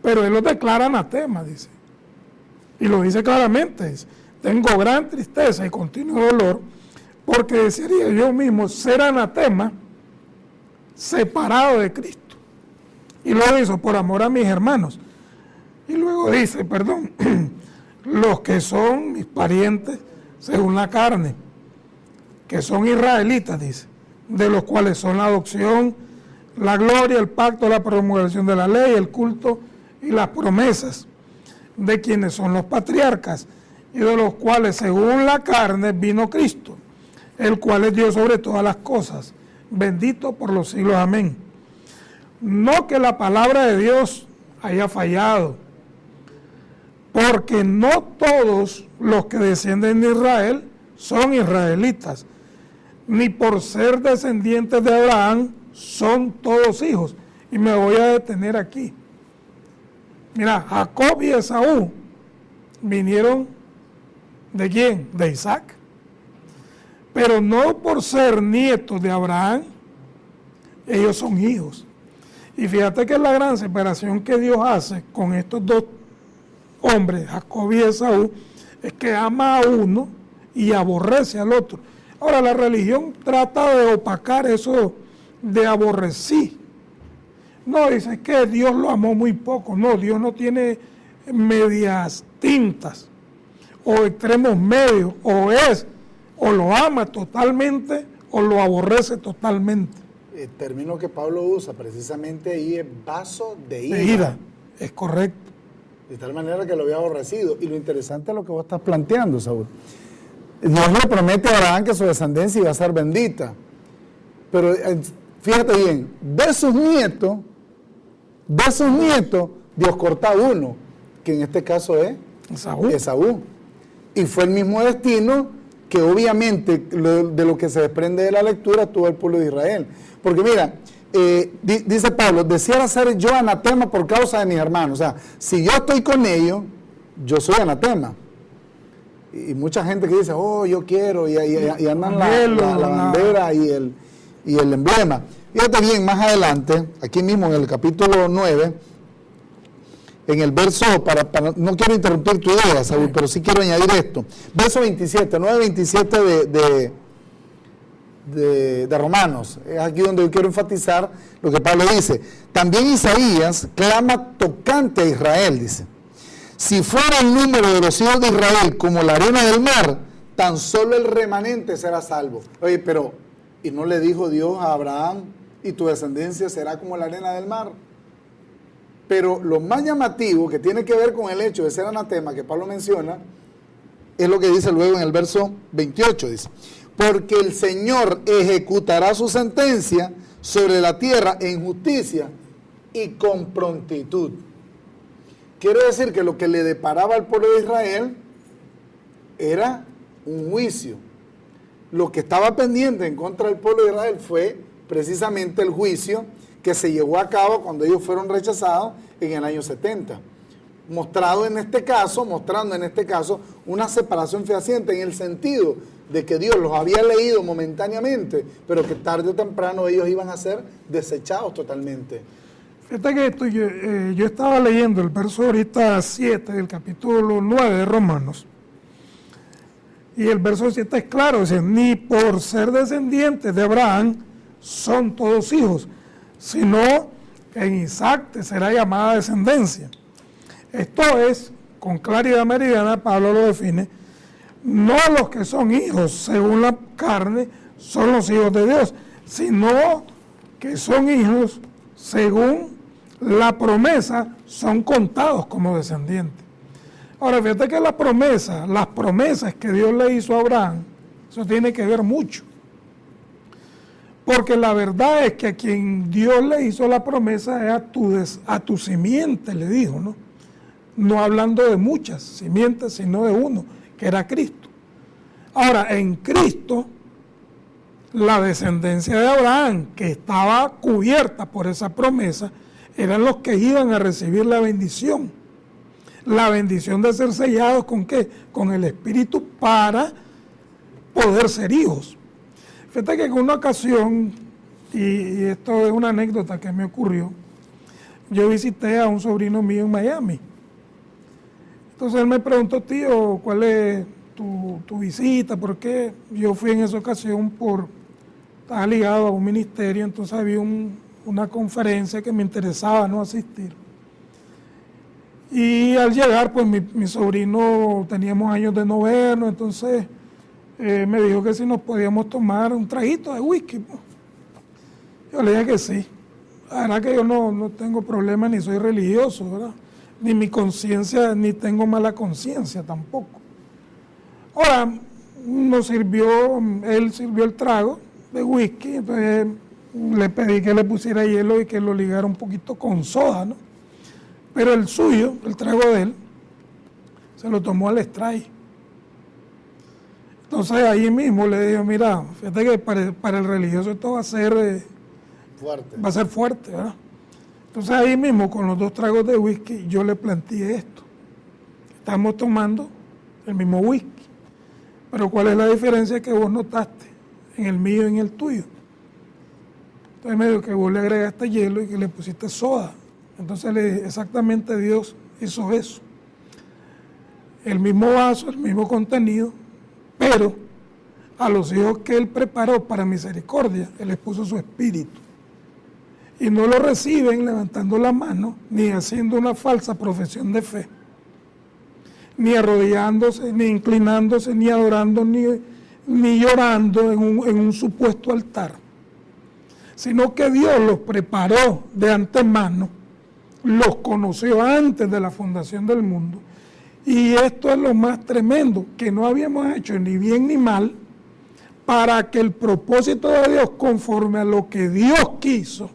Pero él lo declara anatema, dice. Y lo dice claramente, dice, tengo gran tristeza y continuo dolor, porque desearía yo mismo ser anatema separado de Cristo. Y lo hizo por amor a mis hermanos. Y luego dice, los que son mis parientes según la carne, que son israelitas, dice, de los cuales son la adopción, la gloria, el pacto, la promulgación de la ley, el culto y las promesas, de quienes son los patriarcas, y de los cuales según la carne vino Cristo, el cual es Dios sobre todas las cosas, bendito por los siglos, amén. No que la palabra de Dios haya fallado, porque no todos los que descienden de Israel son israelitas, ni por ser descendientes de Abraham son todos hijos. Y me voy a detener aquí. Mira, Jacob y Esaú vinieron ¿de quién? De Isaac. Pero no por ser nietos de Abraham, ellos son hijos. Y fíjate que la gran separación que Dios hace con estos dos hombres, Jacob y Esaú, es que ama a uno y aborrece al otro. Ahora, la religión trata de opacar eso de aborrecí. No, dice que Dios lo amó muy poco. No, Dios no tiene medias tintas o extremos medios, o lo ama totalmente o lo aborrece totalmente. El término que Pablo usa precisamente ahí es vaso de ira. De ira, es correcto. De tal manera que lo había aborrecido. Y lo interesante es lo que vos estás planteando, Saúl. Dios le promete a Abraham que su descendencia iba a ser bendita. Pero fíjate bien, de sus nietos, Dios corta a uno, que en este caso es Esaú. Y fue el mismo destino que obviamente de lo que se desprende de la lectura tuvo el pueblo de Israel. Porque mira, dice Pablo, deseara ser yo anatema por causa de mis hermanos. O sea, si yo estoy con ellos, yo soy anatema. Y mucha gente que dice, oh, yo quiero, y andan la bandera y el emblema. Fíjate bien, más adelante, aquí mismo en el capítulo 9, en el verso, no quiero interrumpir tu idea, Saúl, pero sí quiero añadir esto. Verso 27, 9:27 de Romanos, es aquí donde yo quiero enfatizar lo que Pablo dice. También Isaías clama tocante a Israel, dice: si fuera el número de los hijos de Israel como la arena del mar, tan solo el remanente será salvo. Oye, pero, ¿y no le dijo Dios a Abraham, y tu descendencia será como la arena del mar? Pero lo más llamativo, que tiene que ver con el hecho de ser anatema, que Pablo menciona, es lo que dice luego en el verso 28, dice: porque el Señor ejecutará su sentencia sobre la tierra en justicia y con prontitud. Quiere decir que lo que le deparaba al pueblo de Israel era un juicio. Lo que estaba pendiente en contra del pueblo de Israel fue precisamente el juicio que se llevó a cabo cuando ellos fueron rechazados en el año 70. Mostrando en este caso una separación fehaciente, en el sentido de que Dios los había leído momentáneamente, pero que tarde o temprano ellos iban a ser desechados totalmente. Fíjate que esto, yo estaba leyendo el verso ahorita 7 del capítulo 9 de Romanos, y el verso 7 es claro, dice: ni por ser descendientes de Abraham son todos hijos, sino que en Isaac te será llamada descendencia. Esto es, con claridad meridiana, Pablo lo define: no los que son hijos según la carne son los hijos de Dios, sino que son hijos según la promesa, son contados como descendientes. Ahora, fíjate que las promesas que Dios le hizo a Abraham, eso tiene que ver mucho. Porque la verdad es que a quien Dios le hizo la promesa es a tu simiente, le dijo, ¿no? No hablando de muchas simientes, sino de uno, que era Cristo. Ahora, en Cristo, la descendencia de Abraham, que estaba cubierta por esa promesa, eran los que iban a recibir la bendición. La bendición de ser sellados ¿con qué? Con el Espíritu, para poder ser hijos. Fíjate que en una ocasión, y esto es una anécdota que me ocurrió, yo visité a un sobrino mío en Miami. Entonces él me preguntó: tío, ¿cuál es tu visita? ¿Por qué? Yo fui en esa ocasión estaba ligado a un ministerio, entonces había una conferencia que me interesaba no asistir. Y al llegar, pues mi sobrino, teníamos años de no vernos, entonces me dijo que si nos podíamos tomar un traguito de whisky. Pues. Yo le dije que sí. La verdad que yo no tengo problema, ni soy religioso, ¿verdad? Ni mi conciencia, ni tengo mala conciencia tampoco. Ahora, él sirvió el trago de whisky, entonces le pedí que le pusiera hielo y que lo ligara un poquito con soda, ¿no? Pero el suyo, el trago de él, se lo tomó al spray. Entonces ahí mismo le dije: mira, fíjate que para el religioso esto va a ser fuerte. Va a ser fuerte, ¿verdad? Entonces ahí mismo, con los 2 tragos de whisky, yo le planteé esto. Estamos tomando el mismo whisky, pero ¿cuál es la diferencia que vos notaste en el mío y en el tuyo? Entonces me dijo que vos le agregaste hielo y que le pusiste soda. Entonces exactamente Dios hizo eso. El mismo vaso, el mismo contenido, pero a los hijos que Él preparó para misericordia, Él les puso su espíritu. Y no lo reciben levantando la mano, ni haciendo una falsa profesión de fe, ni arrodillándose, ni inclinándose, ni adorando, ni llorando en un supuesto altar, sino que Dios los preparó de antemano, los conoció antes de la fundación del mundo. Y esto es lo más tremendo, que no habíamos hecho ni bien ni mal, para que el propósito de Dios, conforme a lo que Dios quiso,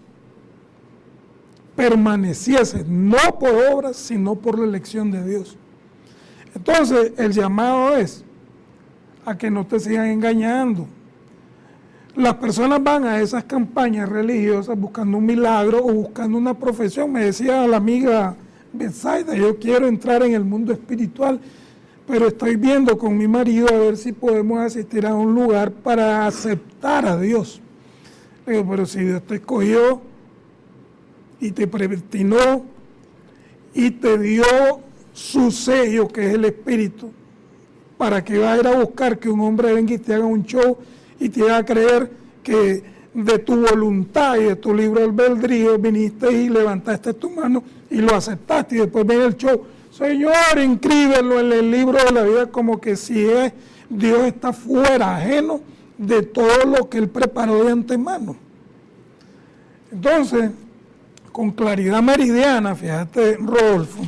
permaneciese, no por obras, sino por la elección de Dios. Entonces, el llamado es a que no te sigan engañando. Las personas van a esas campañas religiosas buscando un milagro o buscando una profesión. Me decía la amiga Betsaida: yo quiero entrar en el mundo espiritual, pero estoy viendo con mi marido a ver si podemos asistir a un lugar para aceptar a Dios. Le digo: pero si Dios te escogió y te predestinó y te dio su sello, que es el Espíritu, para que vas a ir a buscar que un hombre venga y te haga un show y te haga creer que de tu voluntad y de tu libre albedrío viniste y levantaste tu mano y lo aceptaste, y después viene el show. Señor, inscríbelo en el libro de la vida, como que si es, Dios está fuera, ajeno de todo lo que Él preparó de antemano. Entonces, con claridad meridiana, fíjate, Rodolfo,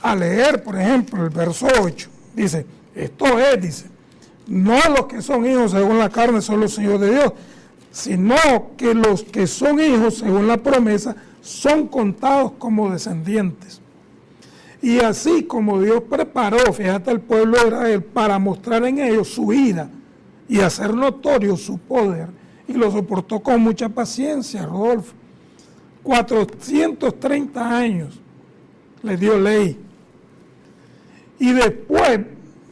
a leer, por ejemplo, el verso 8, dice, esto es, dice, no los que son hijos según la carne son los hijos de Dios, sino que los que son hijos según la promesa son contados como descendientes. Y así como Dios preparó, fíjate, al pueblo de Israel para mostrar en ellos su ira y hacer notorio su poder, y lo soportó con mucha paciencia, Rodolfo. 430 años le dio ley. Y después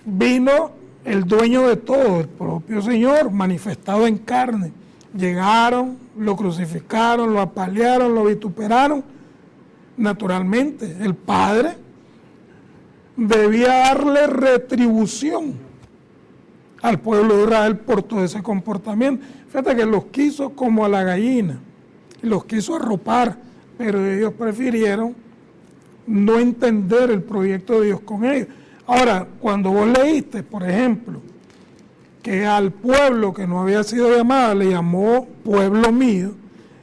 vino el dueño de todo, el propio Señor, manifestado en carne. Llegaron, lo crucificaron, lo apalearon, lo vituperaron. Naturalmente, el Padre debía darle retribución al pueblo de Israel por todo ese comportamiento. Fíjate que los quiso como a la gallina, los quiso arropar, pero ellos prefirieron no entender el proyecto de Dios con ellos. Ahora, cuando vos leíste, por ejemplo, que al pueblo que no había sido llamado le llamó pueblo mío,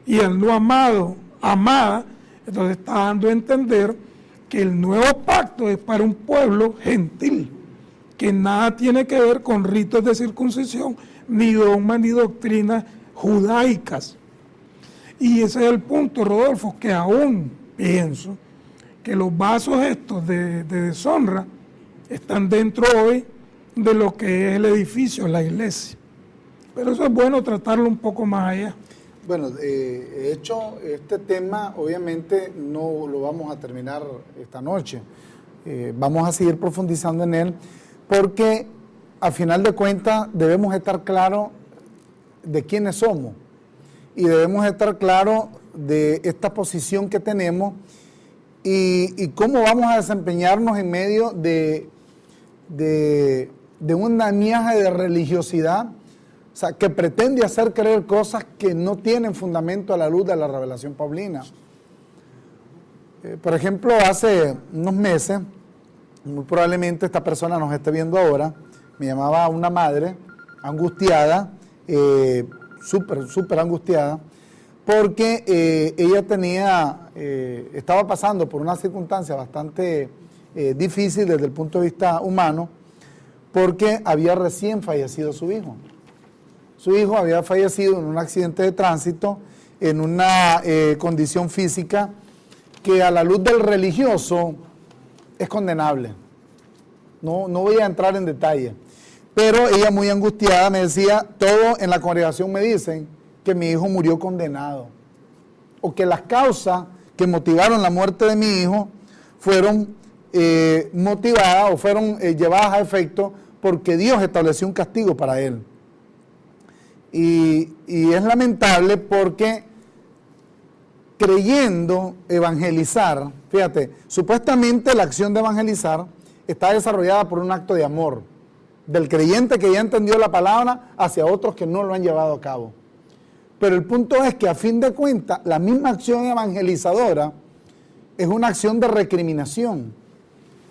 y al no amado, amada, entonces está dando a entender que el nuevo pacto es para un pueblo gentil, que nada tiene que ver con ritos de circuncisión, ni dogmas ni doctrinas judaicas. Y ese es el punto, Rodolfo, que aún pienso que los vasos estos de deshonra están dentro hoy de lo que es el edificio, la iglesia. Pero eso es bueno tratarlo un poco más allá. Bueno, de hecho, este tema obviamente no lo vamos a terminar esta noche. Vamos a seguir profundizando en él porque, a final de cuentas, debemos estar claros de quiénes somos y debemos estar claros de esta posición que tenemos y cómo vamos a desempeñarnos en medio de una miaja de religiosidad, o sea, que pretende hacer creer cosas que no tienen fundamento a la luz de la revelación paulina. Por ejemplo, hace unos meses, muy probablemente esta persona nos esté viendo ahora, me llamaba una madre angustiada, súper angustiada, porque ella estaba pasando por una circunstancia bastante difícil desde el punto de vista humano, porque había recién fallecido su hijo. Su hijo había fallecido en un accidente de tránsito, en una condición física que a la luz del religioso es condenable. No voy a entrar en detalle. Pero ella, muy angustiada, me decía, todos en la congregación me dicen que mi hijo murió condenado, o que las causas que motivaron la muerte de mi hijo fueron motivadas o fueron llevadas a efecto porque Dios estableció un castigo para él. Y es lamentable porque creyendo evangelizar, fíjate, supuestamente la acción de evangelizar está desarrollada por un acto de amor del creyente que ya entendió la palabra hacia otros que no lo han llevado a cabo. Pero el punto es que a fin de cuentas la misma acción evangelizadora es una acción de recriminación,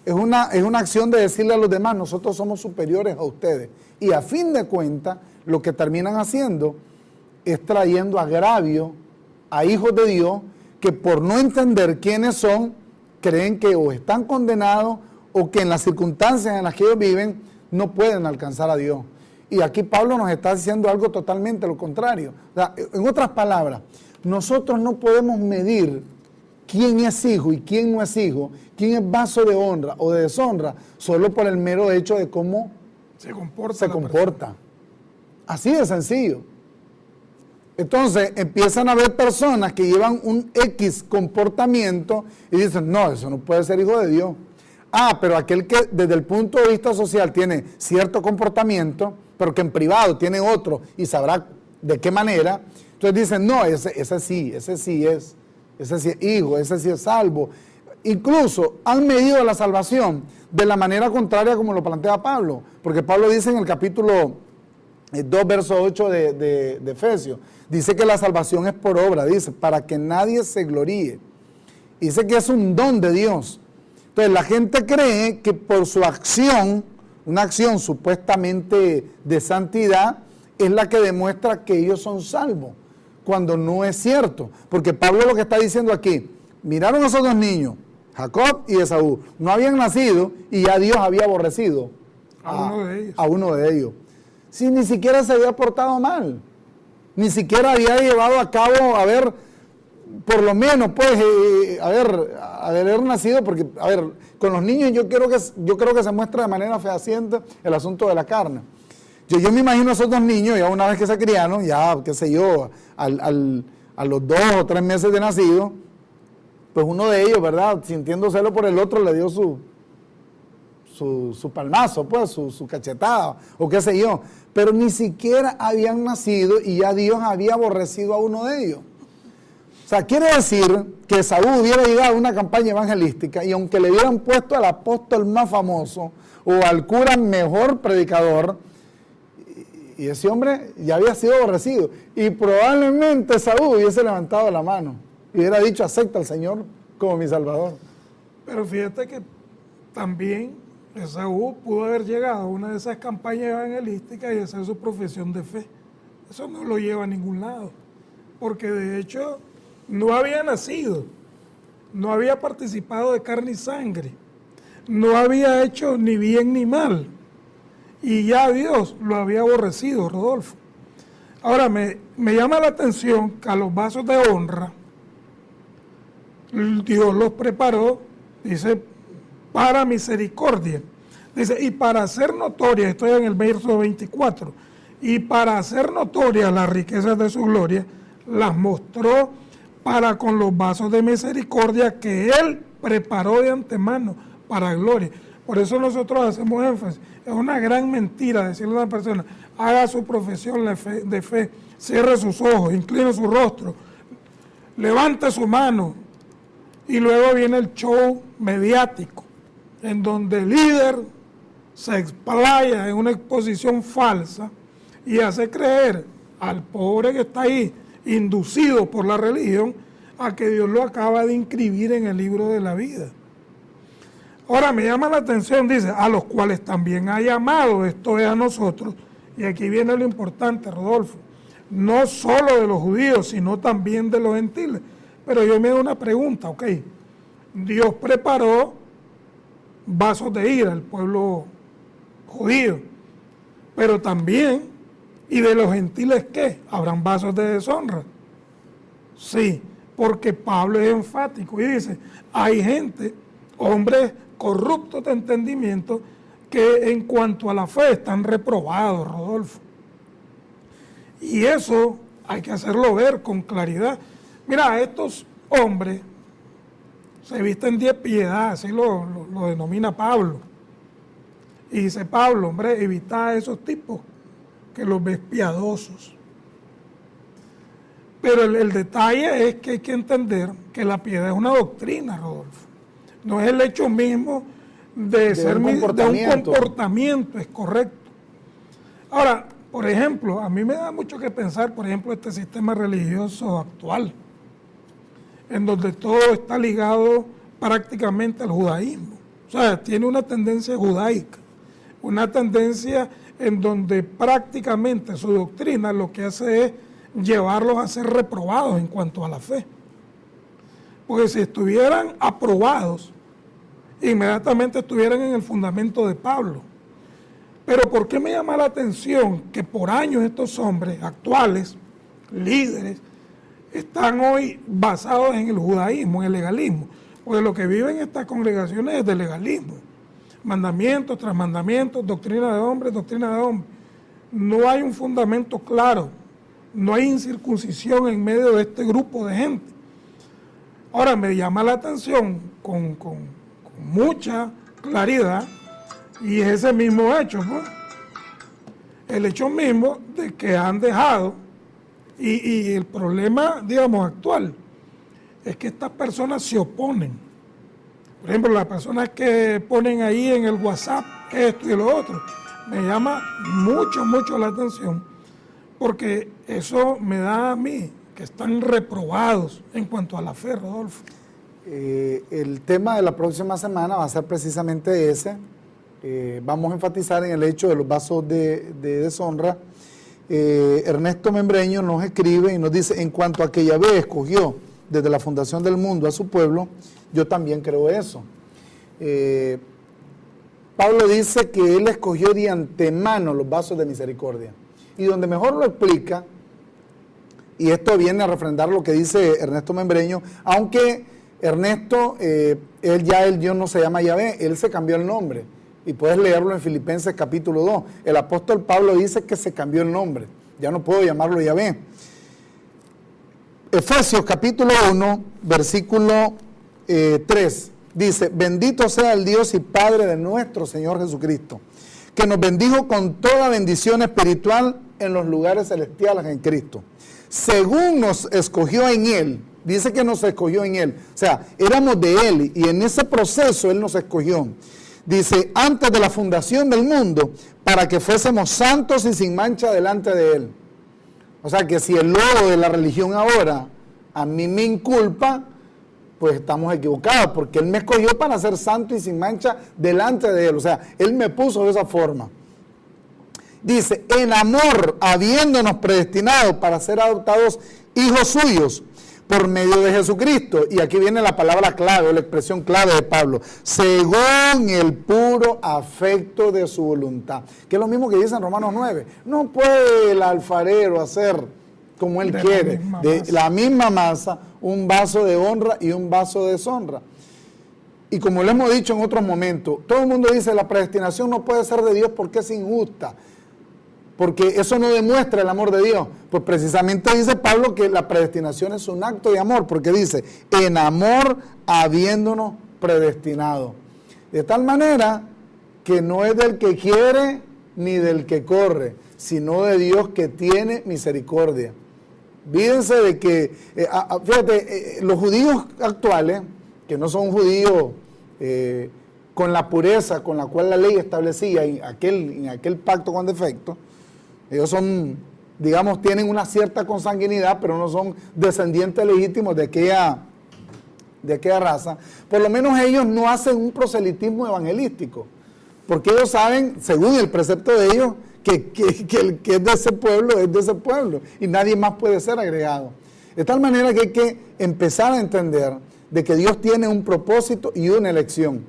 es una acción de decirle a los demás, nosotros somos superiores a ustedes. Y a fin de cuentas lo que terminan haciendo es trayendo agravio a hijos de Dios que por no entender quiénes son, creen que o están condenados o que en las circunstancias en las que ellos viven no pueden alcanzar a Dios. Y aquí Pablo nos está diciendo algo totalmente lo contrario. O sea, en otras palabras, nosotros no podemos medir quién es hijo y quién no es hijo, quién es vaso de honra o de deshonra, solo por el mero hecho de cómo se comporta. Así de sencillo. Entonces empiezan a haber personas que llevan un X comportamiento y dicen, no, eso no puede ser hijo de Dios. Ah, pero aquel que desde el punto de vista social tiene cierto comportamiento, pero que en privado tiene otro y sabrá de qué manera, entonces dicen, no, ese sí es hijo, ese sí es salvo. incluso han medido la salvación de la manera contraria como lo plantea Pablo, porque Pablo dice en el capítulo 2, verso 8 de Efesios, dice que la salvación es por obra, dice, para que nadie se gloríe. Dice que es un don de Dios. Entonces la gente cree que por su acción, una acción supuestamente de santidad, es la que demuestra que ellos son salvos, cuando no es cierto. Porque Pablo lo que está diciendo aquí, miraron a esos dos niños, Jacob y Esaú, no habían nacido y ya Dios había aborrecido a uno de ellos. Si ni siquiera se había portado mal, ni siquiera había llevado a cabo, a ver, por lo menos, pues, haber nacido, porque, a ver, con los niños yo creo que se muestra de manera fehaciente el asunto de la carne. Yo me imagino a esos dos niños, ya una vez que se criaron, ya, qué sé yo, a los 2 o 3 meses de nacido, pues uno de ellos, ¿verdad?, sintiendo celo por el otro, le dio su palmazo, pues, su cachetada, o qué sé yo. Pero ni siquiera habían nacido y ya Dios había aborrecido a uno de ellos. O sea, quiere decir que Saúl hubiera llegado a una campaña evangelística y aunque le hubieran puesto al apóstol más famoso o al cura mejor predicador, y ese hombre ya había sido aborrecido. Y probablemente Saúl hubiese levantado la mano y hubiera dicho, acepta al Señor como mi Salvador. Pero fíjate que también Esaú pudo haber llegado a una de esas campañas evangelísticas y hacer su profesión de fe. Eso no lo lleva a ningún lado, porque de hecho no había nacido, no había participado de carne y sangre, no había hecho ni bien ni mal, y ya Dios lo había aborrecido, Rodolfo. Ahora me llama la atención que a los vasos de honra Dios los preparó, dice, para misericordia. Dice, y para hacer notoria, estoy en el verso 24, y para hacer notoria las riquezas de su gloria, las mostró para con los vasos de misericordia que Él preparó de antemano para gloria. Por eso nosotros hacemos énfasis. Es una gran mentira decirle a una persona, haga su profesión de fe, cierre sus ojos, incline su rostro, levante su mano, y luego viene el show mediático, en donde el líder se explaya en una exposición falsa y hace creer al pobre que está ahí, inducido por la religión, a que Dios lo acaba de inscribir en el libro de la vida. Ahora me llama la atención, dice, a los cuales también ha llamado, esto es a nosotros, y aquí viene lo importante, Rodolfo, no solo de los judíos, sino también de los gentiles. Pero yo me hago una pregunta, ok, Dios preparó vasos de ira al pueblo judío, pero también, ¿y de los gentiles qué? ¿Habrán vasos de deshonra? Sí, porque Pablo es enfático y dice, hay gente, hombres corruptos de entendimiento, que en cuanto a la fe están reprobados, Rodolfo. Y eso hay que hacerlo ver con claridad. Mira, estos hombres se visten de piedad, así lo denomina Pablo. Y dice Pablo, hombre, evita a esos tipos que los ves piadosos. Pero el detalle es que hay que entender que la piedad es una doctrina, Rodolfo. No es el hecho mismo de un comportamiento, es correcto. Ahora, por ejemplo, a mí me da mucho que pensar, por ejemplo, este sistema religioso actual, en donde todo está ligado prácticamente al judaísmo. O sea, tiene una tendencia judaica, una tendencia en donde prácticamente su doctrina lo que hace es llevarlos a ser reprobados en cuanto a la fe. Porque si estuvieran aprobados, inmediatamente estuvieran en el fundamento de Pablo. Pero ¿por qué me llama la atención que por años estos hombres actuales, líderes, están hoy basados en el judaísmo, en el legalismo? Porque lo que viven estas congregaciones es de legalismo. Mandamientos tras mandamientos, doctrina de hombres, doctrina de hombres. No hay un fundamento claro, no hay incircuncisión en medio de este grupo de gente. Ahora me llama la atención con mucha claridad, y es ese mismo hecho, pues. El hecho mismo de que han dejado, y el problema, digamos, actual, es que estas personas se oponen Por ejemplo, las personas que ponen ahí en el WhatsApp esto y lo otro, me llama mucho la atención, porque eso me da a mí que están reprobados en cuanto a la fe, Rodolfo. El tema de la próxima semana va a ser precisamente ese. Vamos a enfatizar en el hecho de los vasos de deshonra. Ernesto Membreño nos escribe y nos dice: en cuanto a que Yahvé escogió desde la fundación del mundo a su pueblo, yo también creo eso. Pablo dice que él escogió de antemano los vasos de misericordia. Y donde mejor lo explica, y esto viene a refrendar lo que dice Ernesto Membreño, aunque Ernesto, el Dios no se llama Yahvé, él se cambió el nombre. Y puedes leerlo en Filipenses capítulo 2. El apóstol Pablo dice que se cambió el nombre. Ya no puedo llamarlo Yahvé. Efesios capítulo 1, versículo 3. Dice: bendito sea el Dios y Padre de nuestro Señor Jesucristo, que nos bendijo con toda bendición espiritual en los lugares celestiales en Cristo, según nos escogió en Él. Dice que nos escogió en Él. O sea, éramos de Él y en ese proceso Él nos escogió. Dice: antes de la fundación del mundo, para que fuésemos santos y sin mancha delante de Él. O sea, que si el logo de la religión ahora a mí me inculpa, pues estamos equivocados, porque Él me escogió para ser santo y sin mancha delante de Él. O sea, Él me puso de esa forma. Dice: en amor, habiéndonos predestinado para ser adoptados hijos suyos por medio de Jesucristo. Y aquí viene la palabra clave, la expresión clave de Pablo: según el puro afecto de su voluntad. Que es lo mismo que dice en Romanos 9. No puede el alfarero hacer como él quiere, de la misma masa, un vaso de honra y un vaso de deshonra. Y como lo hemos dicho en otros momentos, todo el mundo dice: la predestinación no puede ser de Dios porque es injusta, porque eso no demuestra el amor de Dios. Pues precisamente dice Pablo que la predestinación es un acto de amor, porque dice: en amor habiéndonos predestinado. De tal manera que no es del que quiere ni del que corre, sino de Dios que tiene misericordia. Fíjense de que, fíjate, los judíos actuales, que no son judíos con la pureza con la cual la ley establecía en aquel pacto con defecto, ellos son, digamos, tienen una cierta consanguinidad, pero no son descendientes legítimos de aquella raza. Por lo menos ellos no hacen un proselitismo evangelístico, porque ellos saben, según el precepto de ellos, que el que es de ese pueblo, y nadie más puede ser agregado. De tal manera que hay que empezar a entender de que Dios tiene un propósito y una elección.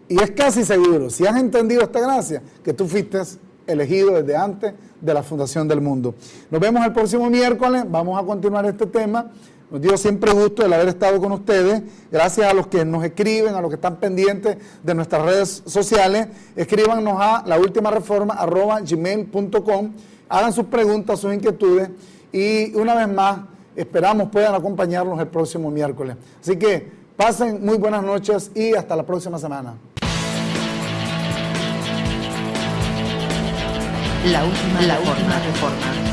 Y es casi seguro, si has entendido esta gracia, que tú fuiste elegido desde antes de la fundación del mundo. Nos vemos el próximo miércoles, vamos a continuar este tema. Nos dio siempre gusto el haber estado con ustedes. Gracias a los que nos escriben, a los que están pendientes de nuestras redes sociales. Escríbanos a laultimareforma@gmail.com. Hagan sus preguntas, sus inquietudes. Y una vez más, esperamos puedan acompañarnos el próximo miércoles. Así que pasen muy buenas noches y hasta la próxima semana. La última reforma.